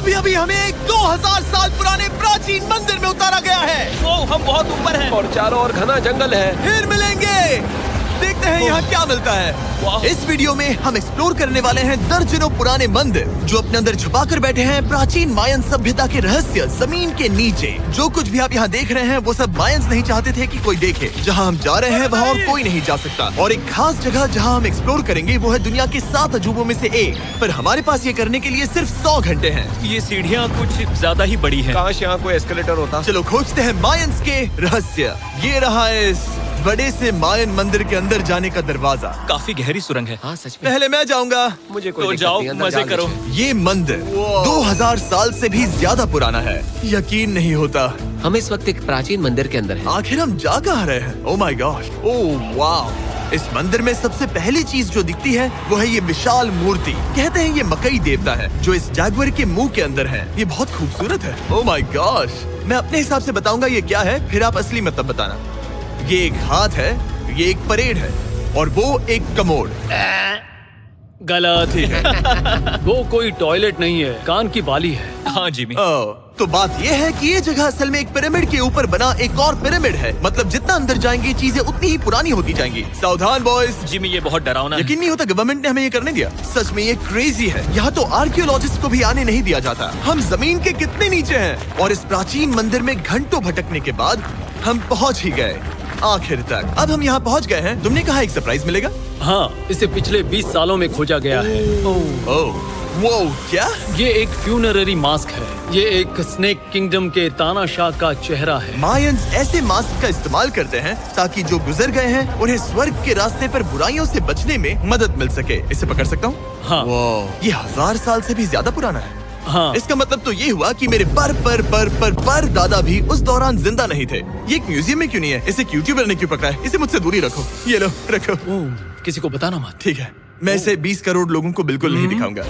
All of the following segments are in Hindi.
अभी अभी हमें एक 2000 साल पुराने प्राचीन मंदिर में उतारा गया है। वो हम बहुत ऊपर हैं। और चारों ओर घना जंगल है। फिर मिलेंगे, देखते हैं यहाँ क्या मिलता है। इस वीडियो में हम एक्सप्लोर करने वाले हैं दर्जनों पुराने मंदिर जो अपने अंदर छुपा कर बैठे हैं प्राचीन मायन सभ्यता के रहस्य जमीन के नीचे। जो कुछ भी आप यहाँ देख रहे हैं वो सब मायंस नहीं चाहते थे कि कोई देखे। जहाँ हम जा रहे हैं वहाँ और कोई नहीं जा सकता। और एक खास जगह जहाँ हम एक्सप्लोर करेंगे वो है दुनिया के 7 अजूबों में से एक। पर हमारे पास ये करने के लिए सिर्फ 100 घंटे हैं। ये सीढ़ियाँ कुछ ज्यादा ही बड़ी हैं। काश यहाँ कोई एस्केलेटर होता। चलो खोजते हैं मायंस के रहस्य। ये रहा इस बड़े से मायन मंदिर के अंदर जाने का दरवाजा। काफी गहरी सुरंग है। हाँ सच में। पहले मैं जाऊंगा। मुझे कोई तो दिक्कत जाओ, नहीं, अंदर मजे जाने करो। दीजिए। ये मंदिर 2000 साल से भी ज्यादा पुराना है। यकीन नहीं होता। हम इस वक्त एक प्राचीन मंदिर के अंदर हैं। आखिर हम जा कहाँ रहे हैं? ओह माय गॉड, ओह वाव। इस मंदिर में सबसे पहली चीज जो दिखती है वो है ये विशाल मूर्ति। कहते हैं ये मकई देवता है जो इस जैगुआर के मुंह के अंदर है। ये बहुत खूबसूरत है। ओह माय गॉड। मैं अपने हिसाब से बताऊंगा ये क्या है, फिर आप असली मतलब बताना। ये एक हाथ है, ये एक परेड है और वो एक कमोड। गलत है। वो कोई टॉयलेट नहीं है, कान की बाली है। हाँ जिमी। तो बात ये है कि ये जगह असल में एक पिरामिड के ऊपर बना एक और पिरामिड है। मतलब जितना अंदर जाएंगे चीजें उतनी ही पुरानी होती जाएंगी। सावधान बॉयज। जिमी ये बहुत डरावना है। यकीन नहीं होता गवर्नमेंट ने हमें ये करने दिया। सच में ये क्रेजी है। यहाँ तो आर्कियोलॉजिस्ट को भी आने नहीं दिया जाता। हम जमीन के कितने नीचे हैं। और इस प्राचीन मंदिर में घंटों भटकने के बाद हम पहुँच ही गए आखिर तक। अब हम यहाँ पहुँच गए हैं। तुमने कहा एक सरप्राइज मिलेगा। हाँ, इसे पिछले 20 सालों में खोजा गया है। ओह वो क्या? ये एक फ्यूनररी मास्क है। ये एक स्नेक किंगडम के तानाशाह का चेहरा है। मायंस ऐसे मास्क का इस्तेमाल करते हैं ताकि जो गुजर गए हैं उन्हें स्वर्ग के रास्ते पर बुराइयों से बचने में मदद मिल सके। इसे पकड़ सकता हूँ? हाँ। ये 1000 साल से भी ज्यादा पुराना है। हाँ। इसका मतलब तो ये हुआ कि मेरे पर दादा भी उस दौरान जिंदा नहीं थे। ये एक म्यूजियम में क्यों नहीं है? इसे यूट्यूबर ने क्यों पकड़ा है? इसे मुझसे दूरी रखो। ये लो रखो। किसी को बताना मत। ठीक है, मैं इसे 20 करोड़ लोगों को बिल्कुल नहीं दिखाऊंगा।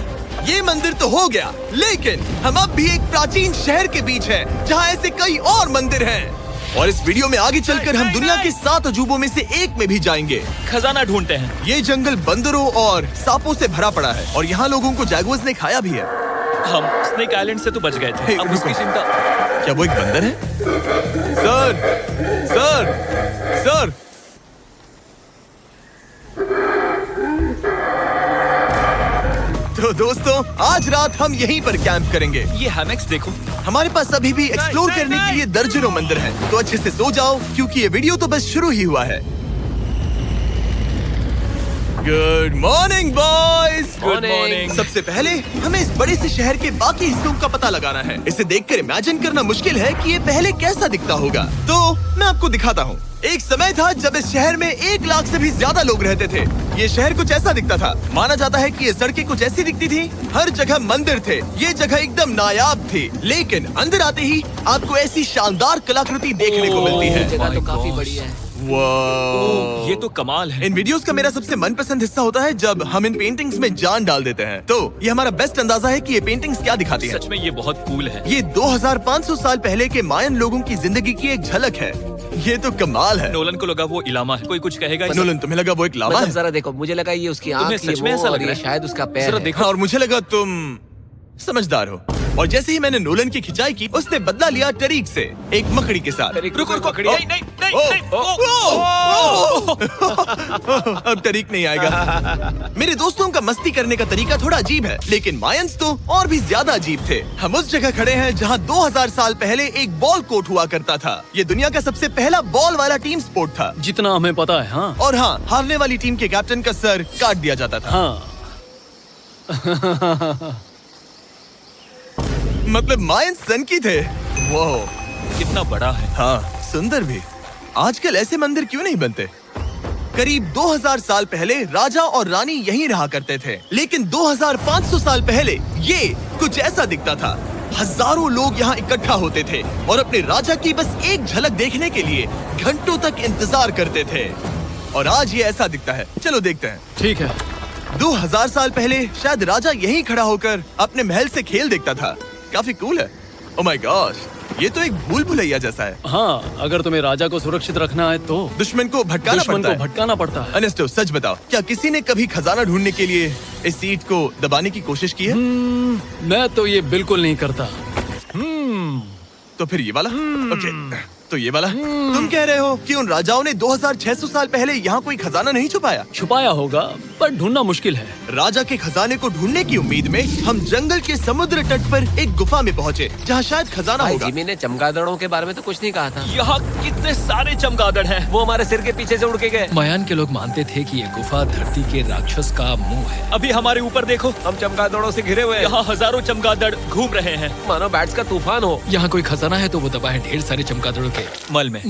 ये मंदिर तो हो गया, लेकिन हम अब भी एक प्राचीन शहर के बीच हैं, जहाँ ऐसे कई और मंदिर हैं। और इस वीडियो में आगे चलकर हम दुनिया के 7 अजूबों में से एक में भी जाएंगे। खजाना ढूंढते हैं। ये जंगल बंदरों और सांपों से भरा पड़ा है और यहाँ लोगों को जैगुआर्स ने खाया भी है। हम स्नेक आइलैंड से तो बच गए थे। अब उसकी चिंता। क्या वो एक बंदर है? Sir, sir, sir. तो दोस्तों आज रात हम यहीं पर कैंप करेंगे। ये हैमेक्स देखो। हमारे पास अभी भी एक्सप्लोर करने के लिए दर्जनों मंदिर हैं। तो अच्छे से सो जाओ क्योंकि ये वीडियो तो बस शुरू ही हुआ है। Good morning boys. Good morning. सबसे पहले हमें इस बड़े से शहर के बाकी हिस्सों का पता लगाना है। इसे देखकर इमेजिन करना मुश्किल है कि ये पहले कैसा दिखता होगा। तो मैं आपको दिखाता हूँ। एक समय था जब इस शहर में 1 लाख से भी ज्यादा लोग रहते थे। ये शहर कुछ ऐसा दिखता था। माना जाता है कि ये सड़कें कुछ ऐसी दिखती थी। हर जगह मंदिर थे। ये जगह एकदम नायाब थी। लेकिन अंदर आते ही आपको ऐसी शानदार कलाकृति देखने को मिलती है। जगह तो my काफी gosh। बड़ी है। वाह। ये तो कमाल है। इन वीडियोस का मेरा सबसे मनपसंद हिस्सा होता है जब हम इन पेंटिंग्स में जान डाल देते हैं। तो ये हमारा बेस्ट अंदाजा है कि ये पेंटिंग्स क्या दिखाती हैं। सच में ये बहुत कूल है। ये 2500 साल पहले के मायन लोगों की जिंदगी की एक झलक है। ये तो कमाल है। नोलन को लगा वो इलामा है। कोई कुछ कहेगा इसे? नोलन, तुम्हें लगा वो एक लामा मतलब है? जरा देखो, मुझे लगा ये उसकी तुम्हें आँख, ये सच में वो ऐसा और लग रहा ये है? शायद उसका पैर जरा है। देखो। और मुझे लगा तुम समझदार हो। और जैसे ही मैंने नोलन की खिंचाई की उसने बदला लिया टरीक से, एक मकड़ी के साथ। रुको रुको। ओ, नहीं नहीं नहीं ओ, नहीं। अब तरीक नहीं आएगा। मेरे दोस्तों का मस्ती करने का तरीका थोड़ा अजीब है, लेकिन मायंस तो और भी ज्यादा अजीब थे। हम उस जगह खड़े हैं जहां 2000 साल पहले एक बॉल कोर्ट हुआ करता था। ये दुनिया का सबसे पहला बॉल वाला टीम स्पोर्ट था। जितना हमें पता है। हाँ। और हाँ, हारने वाली टीम के कैप्टन का सर काट दिया जाता था। हाँ। मतलब मायंस सन की थे। वो कितना बड़ा है। हाँ, सुंदर भी। आजकल ऐसे मंदिर क्यों नहीं बनते? करीब 2000 साल पहले राजा और रानी यहीं रहा करते थे, लेकिन 2500 साल पहले ये कुछ ऐसा दिखता था। हजारों लोग यहाँ इकट्ठा होते थे और अपने राजा की बस एक झलक देखने के लिए घंटों तक इंतजार करते थे। और आज ये ऐसा दिखता है। चलो देखते हैं। ठीक है। 2000 साल पहले शायद राजा यहीं खड़ा होकर अपने महल से खेल देखता था। काफी कूल है। ओह माय गॉड, ये तो एक भूल भुलैया जैसा है। हाँ, अगर तुम्हें राजा को सुरक्षित रखना है तो दुश्मन को भटकाना दुश्मन पड़ता को है। भटकाना पड़ता है। अनेस्टो, सच बताओ, क्या किसी ने कभी खजाना ढूंढने के लिए इस सीट को दबाने की कोशिश की है? मैं तो ये बिल्कुल नहीं करता। तो फिर ये वाला? ओके, तो ये वाला? तुम कह रहे हो कि उन राजाओं ने 2600 साल पहले यहाँ कोई खजाना नहीं छुपाया? छुपाया होगा, पर ढूंढना मुश्किल है। राजा के खजाने को ढूंढने की उम्मीद में हम जंगल के समुद्र तट पर एक गुफा में पहुँचे, जहाँ शायद खजाना भाई होगा। जिमी ने चमगादड़ों के बारे में तो कुछ नहीं कहा था। यहाँ कितने सारे चमगादड़ हैं। वो हमारे सिर के पीछे से उड़ के गए। मायान के लोग मानते थे कि ये गुफा धरती के राक्षस का मुंह है। अभी हमारे ऊपर देखो, हम चमगादड़ों से घिरे हुए हैं। यहाँ हजारों चमगादड़ घूम रहे हैं। मानो बैट्स का तूफान हो। यहाँ कोई खजाना है तो वो दबा है ढेर सारे चमगादड़ों के मल में।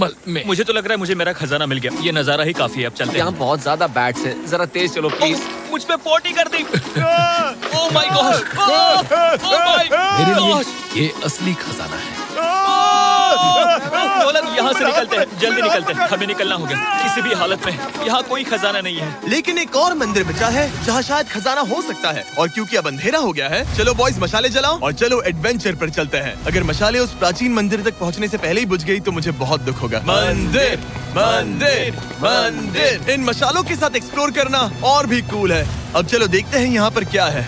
मुझे तो लग रहा है मुझे मेरा खजाना मिल गया। ये नजारा ही काफी है, अब चलते यहाँ हैं। बहुत ज्यादा बैट्स हैं। जरा तेज चलो प्लीज। मुझ पे पोटी कर दी। Oh my god, oh my मेरे लिए गॉड। ये असली खजाना है। नोलन, यहाँ से निकलते हैं, जल्दी निकलते हैं, हमें निकलना होगा किसी भी हालत में। यहाँ कोई खजाना नहीं है। लेकिन एक और मंदिर बचा है जहाँ शायद खजाना हो सकता है, और क्योंकि अब अंधेरा हो गया है, चलो बॉयज मशाले जलाओ और चलो एडवेंचर पर चलते हैं। अगर मशाले उस प्राचीन मंदिर तक पहुँचने से पहले ही बुझ गई तो मुझे बहुत दुख होगा। मंदिर, मंदिर, मंदिर। इन मशालों के साथ एक्सप्लोर करना और भी कूल है। अब चलो देखते हैं यहाँ पर क्या है।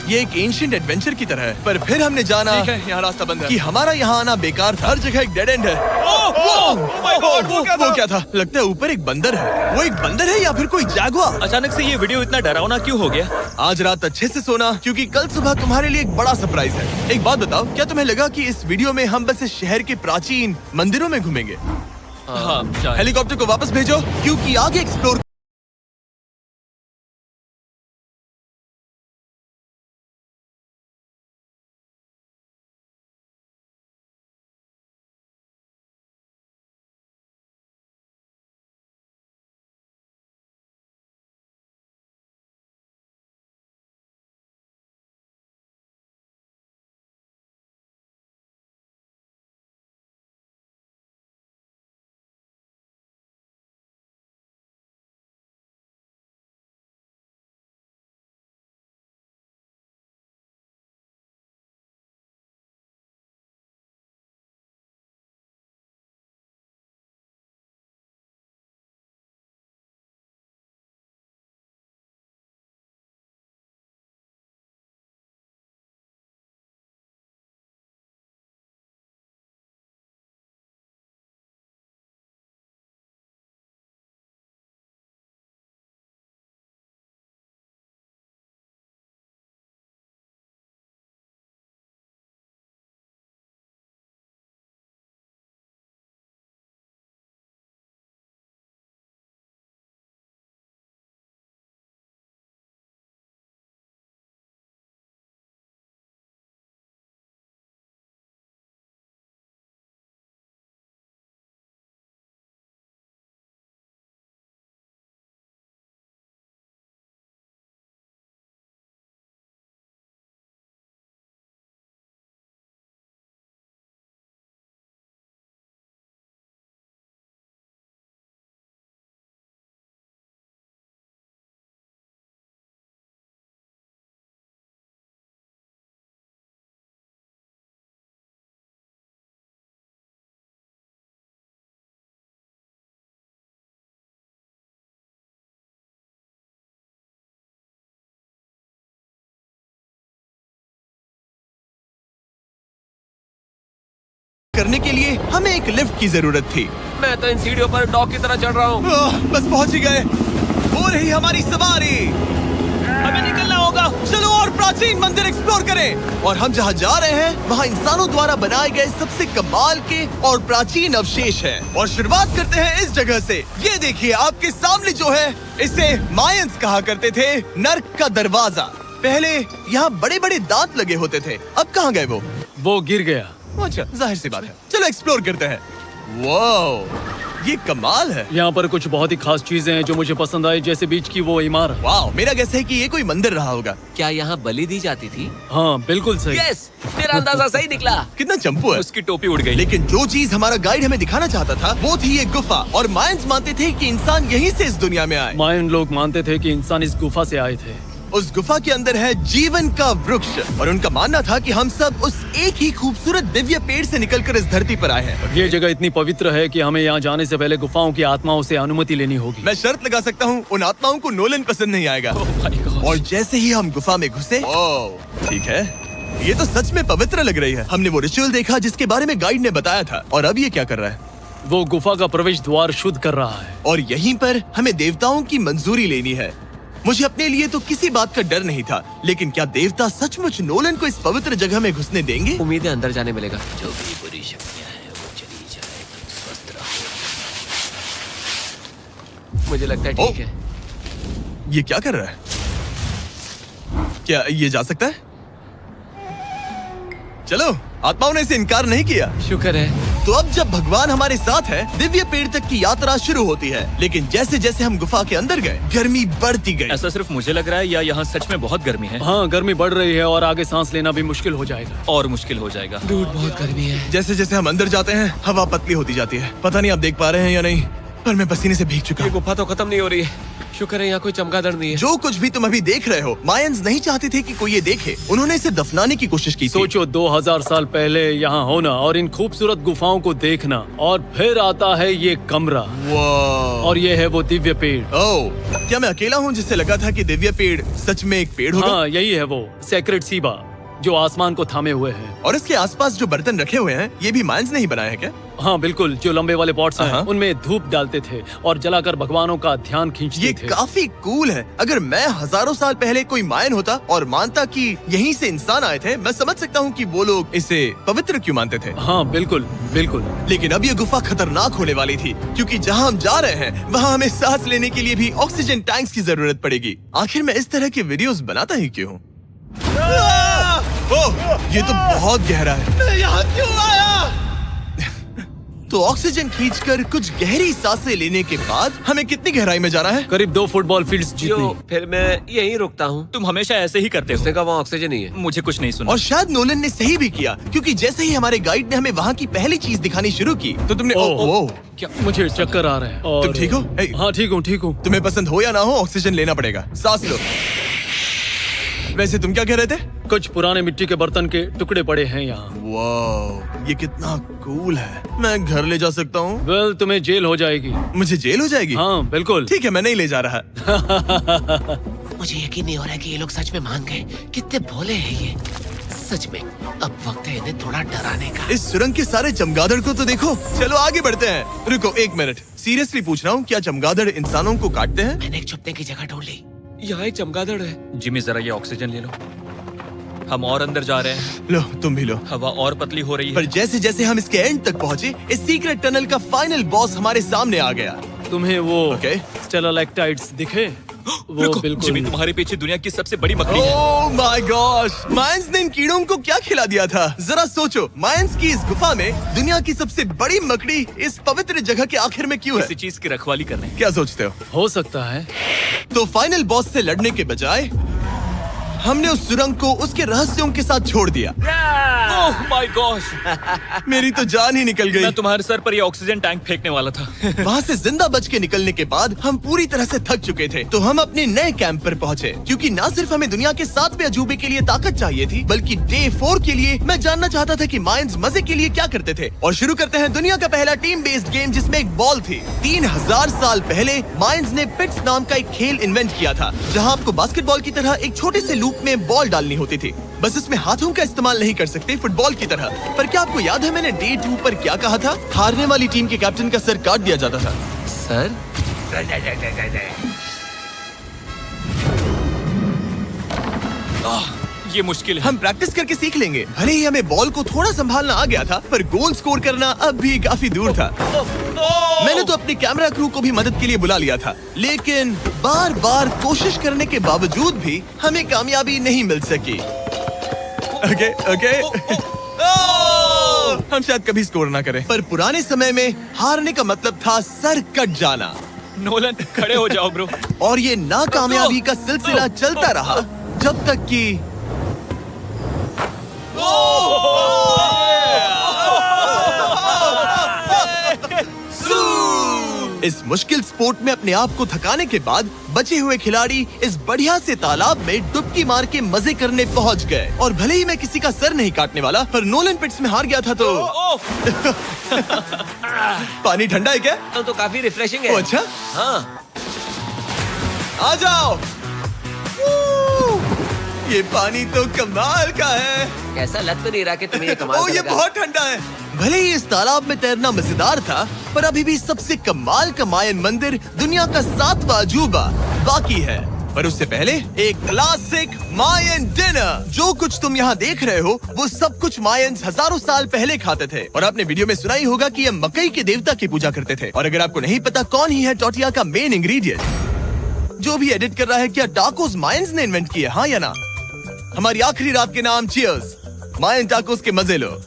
ये एक एंशिएंट एडवेंचर की तरह है, पर फिर हमने जाना ठीक है, यहाँ रास्ता बंद है। कि हमारा यहाँ आना बेकार था। हर जगह एक डेड एंड है। वो क्या था? लगता है ऊपर एक बंदर है। वो एक बंदर है या फिर कोई जैगुआर? अचानक से ये वीडियो इतना डरावना क्यों हो गया? आज रात अच्छे से सोना, क्योंकि कल सुबह तुम्हारे लिए एक बड़ा सरप्राइज है। एक बात बताओ, क्या तुम्हें लगा कि इस वीडियो में हम बस इस शहर के प्राचीन मंदिरों में घूमेंगे? हाँ, शायद। हेलीकॉप्टर को वापस भेजो, क्योंकि आगे एक्सप्लोर करने के लिए हमें एक लिफ्ट की जरूरत थी। मैं तो इन सीढ़ियों पर डॉग की तरह चढ़ रहा हूँ। बस पहुंच ही गए। हो रही हमारी सवारी। हमें निकलना होगा। चलो और प्राचीन मंदिर एक्सप्लोर करें। और हम जहाँ जा रहे हैं वहाँ इंसानों द्वारा बनाए गए सबसे कमाल के और प्राचीन अवशेष हैं। और शुरुआत करते हैं इस जगह से। ये देखिए आपके सामने जो है, इसे मायंस कहा करते थे नर्क का दरवाजा। पहले यहाँ बड़े बड़े दांत लगे होते थे, अब कहाँ गए वो गिर गया। अच्छा, जाहिर सी बात है। चलो एक्सप्लोर करते हैं। वाओ, ये कमाल है। यहाँ पर कुछ बहुत ही खास चीजें हैं जो मुझे पसंद आई, जैसे बीच की वो इमारत। वाओ, मेरा गैस है कि ये कोई मंदिर रहा होगा। क्या यहाँ बलि दी जाती थी? हाँ, बिल्कुल सही। यस, तेरा अंदाजा सही निकला। कितना चंपू है। उसकी टोपी उड़ गई। लेकिन जो चीज हमारा गाइड हमें दिखाना चाहता था वो थी ये गुफा। और मायंस मानते थे कि इंसान यहीं से इस दुनिया में आए। मायन लोग मानते थे कि इंसान इस गुफा से आए थे। उस गुफा के अंदर है जीवन का वृक्ष और उनका मानना था कि हम सब उस एक ही खूबसूरत दिव्य पेड़ से निकलकर इस धरती पर आए हैं। ये जगह इतनी पवित्र है कि हमें यहाँ जाने से पहले गुफाओं की आत्माओं से अनुमति लेनी होगी। मैं शर्त लगा सकता हूँ उन आत्माओं को नोलन पसंद नहीं आएगा। और जैसे ही हम गुफा में घुसे, ठीक है, ये तो सच में पवित्र लग रही है। हमने वो रिचुअल देखा जिसके बारे में गाइड ने बताया था। और अब ये क्या कर रहा है? वो गुफा का प्रवेश द्वार शुद्ध कर रहा है। और यहीं पर हमें देवताओं की मंजूरी लेनी है। मुझे अपने लिए तो किसी बात का डर नहीं था, लेकिन क्या देवता सचमुच नोलन को इस पवित्र जगह में घुसने देंगे? उम्मीद है अंदर जाने मिलेगा। जो भी बुरी शक्तियां हैं वो चली जाए, तुम स्वस्थ रहो। मुझे लगता है ठीक है। ये क्या कर रहा है? क्या ये जा सकता है? चलो, आत्माओं ने इसे इनकार नहीं किया। शुक्र है। तो अब जब भगवान हमारे साथ है, दिव्य पेड़ तक की यात्रा शुरू होती है। लेकिन जैसे जैसे हम गुफा के अंदर गए, गर्मी बढ़ती गई। ऐसा सिर्फ मुझे लग रहा है या यहाँ सच में बहुत गर्मी है? हाँ, गर्मी बढ़ रही है और आगे सांस लेना भी मुश्किल हो जाएगा। और मुश्किल हो जाएगा। दूर बहुत गर्मी है। जैसे जैसे हम अंदर जाते हैं, हवा पतली होती जाती है। पता नहीं आप देख पा रहे हैं या नहीं, पर मैं पसीने से भीग चुका ये हूँ। गुफा तो खत्म नहीं हो रही है। शुक्र है यहाँ कोई चमगादड़ नहीं है। जो कुछ भी तुम अभी देख रहे हो, मायंस नहीं चाहते थे कि कोई ये देखे। उन्होंने इसे दफनाने की कोशिश की थी। सोचो 2000 साल पहले यहाँ होना और इन खूबसूरत गुफाओं को देखना, और फिर आता है ये कमरा वाह। और ये है वो दिव्य पेड़। ओह, क्या मैं अकेला हूँ जिससे लगा था कि दिव्य पेड़ सच में एक पेड़ होगा? हाँ, यही है वो सेक्रेट सीबा जो आसमान को थामे हुए है। और इसके आसपास जो बर्तन रखे हुए हैं, ये भी मायंस ने ही बनाए हैं क्या? हाँ बिल्कुल, जो लंबे वाले पॉट्स हैं, हाँ। उनमें धूप डालते थे और जलाकर भगवानों का ध्यान खींचते ये थे। काफी कूल है। अगर मैं हजारों साल पहले कोई मायन होता और मानता कि यहीं से इंसान आए थे, मैं समझ सकता हूँ कि वो लोग इसे पवित्र क्यों मानते थे। हाँ बिल्कुल बिल्कुल। लेकिन अब ये गुफा खतरनाक होने वाली थी, क्योंकि जहाँ हम जा रहे हैं वहाँ हमें सांस लेने के लिए भी ऑक्सीजन टैंक्स की जरूरत पड़ेगी। आखिर मैं इस तरह के वीडियोस बनाता ही क्यों हूँ? ओह, ये तो बहुत गहरा है। मैं यहाँ क्यों आया? तो ऑक्सीजन खींचकर कुछ गहरी सांसें लेने के बाद हमें कितनी गहराई में जाना है? करीब 2 फुटबॉल फील्ड्स जो जितनी। फिर मैं यहीं रुकता हूँ। तुम हमेशा ऐसे ही करते उसने हो। कहा वहाँ ऑक्सीजन ही है। मुझे कुछ नहीं सुना। और शायद नोलन ने सही भी किया, क्योंकि जैसे ही हमारे गाइड ने हमें वहाँ की पहली चीज दिखानी शुरू की, तो तुमने ओह, क्या मुझे चक्कर आ रहे हैं। और तुम ठीक हो? ए, हाँ ठीक हूँ ठीक हूँ। तुम्हें पसंद हो या ना हो, ऑक्सीजन लेना पड़ेगा। सांस लो। वैसे तुम क्या कह रहे थे? कुछ पुराने मिट्टी के बर्तन के टुकड़े पड़े हैं यहाँ। वाह, ये कितना कूल है। मैं घर ले जा सकता हूँ? वेल, तुम्हें जेल हो जाएगी। मुझे जेल हो जाएगी? हाँ बिल्कुल। ठीक है, मैं नहीं ले जा रहा। मुझे यकीन नहीं हो रहा है कि ये लोग सच में मान गए। कितने भोले हैं ये। सच में अब वक्त है इन्हें थोड़ा डराने का। इस सुरंग के सारे चमगादड़ को तो देखो। चलो आगे बढ़ते हैं। रुको 1 मिनट, सीरियसली पूछ रहा हूँ, क्या चमगादड़ इंसानों को काटते हैं? मैंने एक छुपने की जगह ढूंढ ली। यहाँ एक चमगादड़ है। जिमी जरा ये ऑक्सीजन ले लो। हम और अंदर जा रहे हैं। लो, तुम भी लो। हवा और पतली हो रही पर है। जैसे जैसे हम इसके एंड तक पहुँचे, इस सीक्रेट टनल का फाइनल बॉस हमारे सामने आ गया। तुम्हें वो ओके। स्टेलाक्टाइट्स दिखे? वो रुको, बिल्कुल। जिमी तुम्हारे पीछे दुनिया की सबसे बड़ी मकड़ी है। ओह माय गॉश, मायंस ने इन कीड़ों को क्या खिला दिया था? जरा सोचो, मायंस की इस गुफा में दुनिया की सबसे बड़ी मकड़ी इस पवित्र जगह के आखिर में क्यों है? किसी चीज की रखवाली कर रहे हैं। क्या सोचते हो सकता है। तो फाइनल बॉस से लड़ने के बजाय हमने उस सुरंग को उसके रहस्यों के साथ छोड़ दिया। ओह माय गॉश, मेरी तो जान ही निकल गई। मैं तुम्हारे सर पर ये ऑक्सीजन टैंक फेंकने वाला था। वहाँ से जिंदा बच के निकलने के बाद हम पूरी तरह से थक चुके थे, तो हम अपने नए कैंप पर पहुँचे। क्योंकि न सिर्फ हमें दुनिया के 7वें अजूबे के लिए ताकत चाहिए थी, बल्कि डे 4 के लिए मैं जानना चाहता था कि मायंस मजे के लिए क्या करते थे। और शुरू करते हैं दुनिया का पहला टीम बेस्ड गेम, जिसमें एक बॉल थी। 3000 साल पहले मायंस ने पिट्स नाम का एक खेल इन्वेंट किया था, जहाँ आपको बास्केटबॉल की तरह एक छोटे से लूप में बॉल डालनी होती थी। बस इसमें हाथों का इस्तेमाल नहीं कर सकते, फुटबॉल की तरह। पर क्या आपको याद है मैंने डे 2 पर क्या कहा था? हारने वाली टीम के कैप्टन का सर काट दिया जाता था। सर ये मुश्किल है। हम प्रैक्टिस करके सीख लेंगे। भले ही हमें बॉल को थोड़ा संभालना आ गया था, पर गोल स्कोर करना अब भी काफी दूर था। मैंने तो अपनी कैमरा क्रू को भी मदद के लिए बुला लिया था, लेकिन बार बार कोशिश करने के बावजूद भी हमें कामयाबी नहीं मिल सकी। ओके हम शायद कभी स्कोर ना करें, पर पुराने समय में हारने का मतलब था सर कट जाना। नोलन खड़े हो जाओ ब्रो। और ये नाकामयाबी का सिलसिला चलता रहा जब तक कि इस मुश्किल स्पोर्ट में अपने आप को थकाने के बाद बचे हुए खिलाड़ी इस बढ़िया से तालाब में डुबकी मार के मजे करने पहुंच गए। और भले ही मैं किसी का सर नहीं काटने वाला, पर नोलन पिट्स में हार गया था तो पानी ठंडा है क्या? तो काफी रिफ्रेशिंग ओ, है। अच्छा, हाँ, आ जाओ। ये पानी तो कमाल का है। ऐसा लग तो नहीं रहा कि तुम्हें ये कमाल ओ, ये करेगा। बहुत ठंडा है। भले ही इस तालाब में तैरना मजेदार था, पर अभी भी सबसे कमाल का मायन मंदिर, दुनिया का 7वां अजूबा बाकी है। पर उससे पहले एक क्लासिक मायन डिनर। जो कुछ तुम यहाँ देख रहे हो वो सब कुछ मायंस हजारों साल पहले खाते थे। और आपने वीडियो में सुना ही होगा कि ये मकई के देवता की पूजा करते थे। और अगर आपको नहीं पता कौन ही है टोटिया का मेन इंग्रेडिएंट, जो भी एडिट कर रहा है, क्या टाकोस मायंस ने इन्वेंट किए, हाँ या ना? हमारी आखिरी रात के नाम चीयर्स, मायन टाकोस के मजे लो।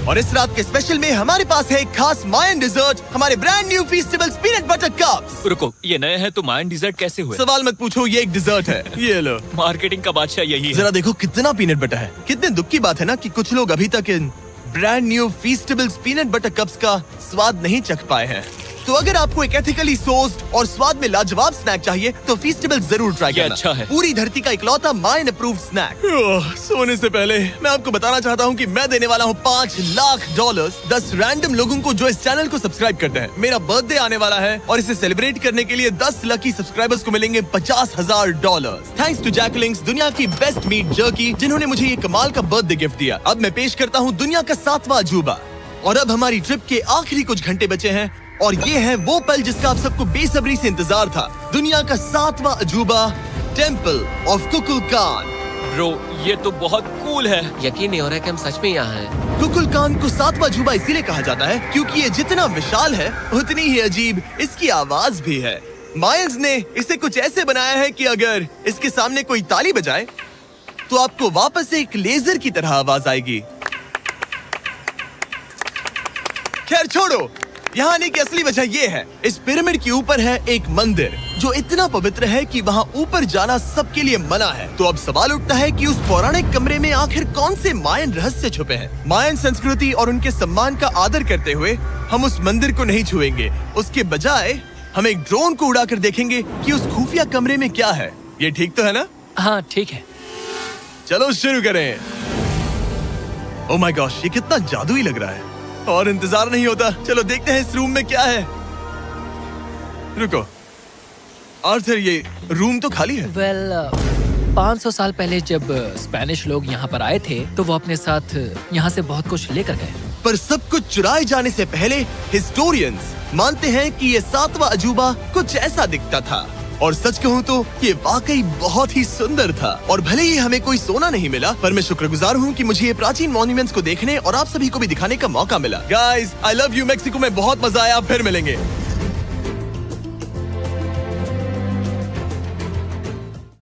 और इस रात के स्पेशल में हमारे पास है एक खास मायन डिजर्ट, हमारे brand new Feastables peanut butter cups. रुको, ये नए हैं तो मायन डिजर्ट कैसे हुए? सवाल मत पूछो, ये एक डिजर्ट है। ये लो, मार्केटिंग का बादशाह यही है। जरा देखो कितना पीनट बटर है। कितने दुख की बात है ना कि कुछ लोग अभी तक इन brand new Feastables peanut butter cups का स्वाद नहीं चख पाए हैं। तो अगर आपको एक एथिकली सोर्स्ड और स्वाद में लाजवाब स्नैक चाहिए तो फीस्टेबल्स जरूर ट्राई ये करना। अच्छा है। पूरी धरती का इकलौता मायन अप्रूव्ड स्नैक। सोने से पहले मैं आपको बताना चाहता हूँ कि मैं देने वाला हूँ $5 लाख 10 रैंडम लोगों को जो इस चैनल को सब्सक्राइब करते हैं। मेरा बर्थडे आने वाला है और इसे सेलिब्रेट करने के लिए 10 लकी सब्सक्राइबर्स को मिलेंगे $50,000। थैंक्स टू जैकलिंग्स, दुनिया की बेस्ट मीट जर्की, जिन्होंने मुझे ये कमाल का बर्थडे गिफ्ट दिया। अब मैं पेश करता हूँ दुनिया का 7वां अजूबा। और अब हमारी ट्रिप के आखिरी कुछ घंटे बचे हैं और ये है वो पल जिसका आप सबको बेसब्री से इंतजार था। दुनिया का 7वां अजूबा, टेम्पल ऑफ कुकुलकान। ब्रो, ये तो बहुत कूल है। यकीन नहीं हो रहा है कि हम सच में यहाँ हैं। कुकुलकान को 7वां अजूबा इसीलिए कहा जाता है क्योंकि ये जितना विशाल है उतनी ही अजीब इसकी आवाज भी है। मायंस ने इसे कुछ ऐसे बनाया है कि अगर इसके सामने कोई ताली बजाए तो आपको वापस से एक लेजर की तरह आवाज आएगी। खैर छोड़ो, यहाँ आने की असली वजह ये है, इस पिरामिड के ऊपर है एक मंदिर जो इतना पवित्र है कि वहाँ ऊपर जाना सबके लिए मना है। तो अब सवाल उठता है कि उस पौराणिक कमरे में आखिर कौन से मायन रहस्य छुपे हैं। मायन संस्कृति और उनके सम्मान का आदर करते हुए हम उस मंदिर को नहीं छुएंगे। उसके बजाय हम एक ड्रोन को उड़ाकर देखेंगे कि उस खुफिया कमरे में क्या है। ये ठीक तो है ना? हाँ ठीक है। चलो शुरू करें। ओह माय गॉश, ये कितना जादुई लग रहा है और इंतजार नहीं होता। चलो देखते हैं इस रूम में क्या है। रुको आर्थर, ये रूम तो खाली है। वेल 500 साल पहले जब स्पेनिश लोग यहाँ पर आए थे तो वो अपने साथ यहाँ से बहुत कुछ लेकर गए। पर सब कुछ चुराए जाने से पहले हिस्टोरियंस मानते हैं कि ये 7वां अजूबा कुछ ऐसा दिखता था। और सच कहूँ तो ये वाकई बहुत ही सुंदर था। और भले ही हमें कोई सोना नहीं मिला, पर मैं शुक्रगुजार हूँ कि मुझे ये प्राचीन मॉन्यूमेंट्स को देखने और आप सभी को भी दिखाने का मौका मिला। Guys, I love you. Mexico में बहुत मजा आया, फिर मिलेंगे।